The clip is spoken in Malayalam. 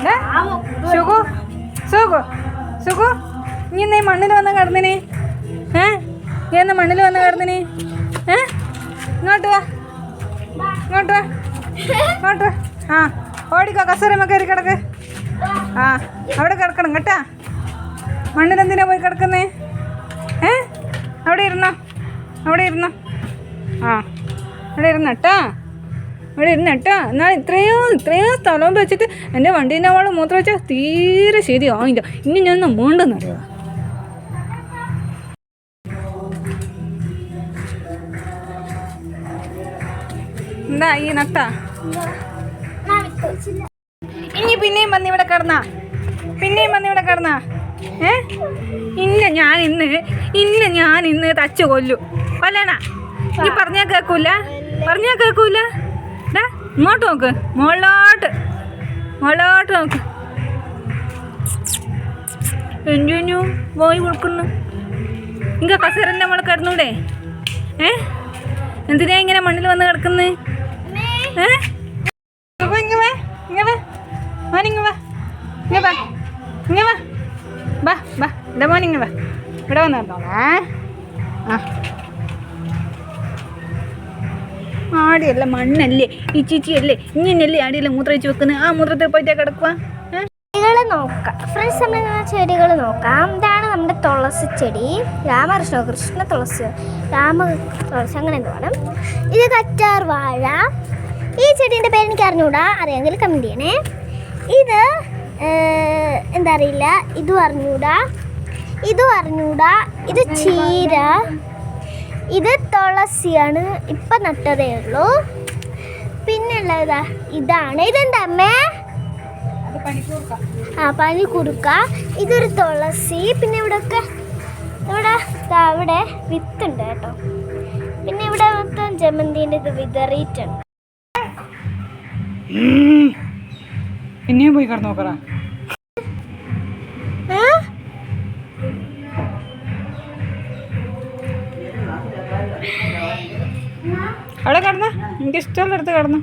സുഖു സുഖു സുഖു നീ എന്നാ മണ്ണിൽ വന്ന് കിടന്നിന് നീ എന്നാ മണ്ണിൽ വന്ന് കിടന്നിന് ഇങ്ങോട്ട് വാ ഇങ്ങോട്ട് വാ ഇങ്ങോട്ട് വാ ആ ഓടിക്കോ കസേരമ്മ കയറി കിടക്ക് ആ അവിടെ കിടക്കണം കേട്ടാ മണ്ണിലെന്തിനാ പോയി കിടക്കുന്നേ അവിടെ ഇരുന്നോ അവിടെ ഇരുന്നോ ആ അവിടെ ഇരുന്നട്ടാ അവിടെ ഇരുന്നട്ടാ എന്നാൽ ഇത്രയും സ്ഥലം വെച്ചിട്ട് എൻ്റെ വണ്ടീൻ്റെ അവൾ മൂത്രം വെച്ചാൽ തീരെ ശരിയാവില്ല ഇനി ഞാൻ മോണ്ടെന്നറിയോ എന്താ ഈ നട്ടാ ഇനി പിന്നെയും വന്ന് ഇവിടെ കിടന്നാ ഇല്ല ഞാൻ ഇന്ന് തച്ച് കൊല്ലു കൊല്ലണ നീ പറഞ്ഞാൽ കേൾക്കൂല ഇങ്ങോട്ട് നോക്ക് മുകളിലോട്ട് നോക്ക് എന്തിനു പോയി കൊടുക്കുന്നു ഇങ്ങ കസേരൻ്റെ നമ്മൾ കിടന്നൂടെ എന്തിനാ ഇങ്ങനെ മണ്ണിൽ വന്ന് കിടക്കുന്നേ മോനിങ്ങ ഇവിടെ വന്ന് കിടന്നോളേ ആടിയല്ല മണ്ണല്ലേ ഈ ചീച്ചിയല്ലേ ഇങ്ങനെയല്ലേ ആടിയല്ല മൂത്രയിച്ച് വെക്കുന്നത് ആ മൂത്രത്തിൽ പോയിട്ടേ കിടക്കുക ചെടികൾ നോക്കാം ഫ്രണ്ട്സ് നമ്മൾ ചെടികൾ നോക്കാം ഇതാണ് നമ്മുടെ തുളസി ചെടി കൃഷ്ണ തുളസി അങ്ങനെ എന്തോ വേണം ഇത് കറ്റാർ വാഴ ഈ ചെടീൻ്റെ പേര് എനിക്ക് അറിഞ്ഞൂടാ അറിയാമെങ്കിൽ കമൻറ്റ് ചെയ്യണേ ഇത് എന്താ അറിയില്ല ഇതും അറിഞ്ഞൂടാ ഇത് ചീര ഇത് തുളസിയാണ് ഇപ്പം നട്ടതേ ഉള്ളൂ പിന്നെയുള്ളതാ ഇതാണ് ഇതെന്താ അമ്മേ പനിക്കുറുക്ക ഇതൊരു തുളസി പിന്നെ ഇവിടെ വിത്തുണ്ട് കേട്ടോ പിന്നെ ഇവിടെ മൊത്തം ജമന്തിൻ്റെ ഇത് വിതറിയിട്ടുണ്ട് പിന്നെയും പോയി കിടന്നു നോക്കറ അവിടെ കിടന്ന എനിക്ക് ഇഷ്ടമുള്ള അടുത്ത് കിടന്നു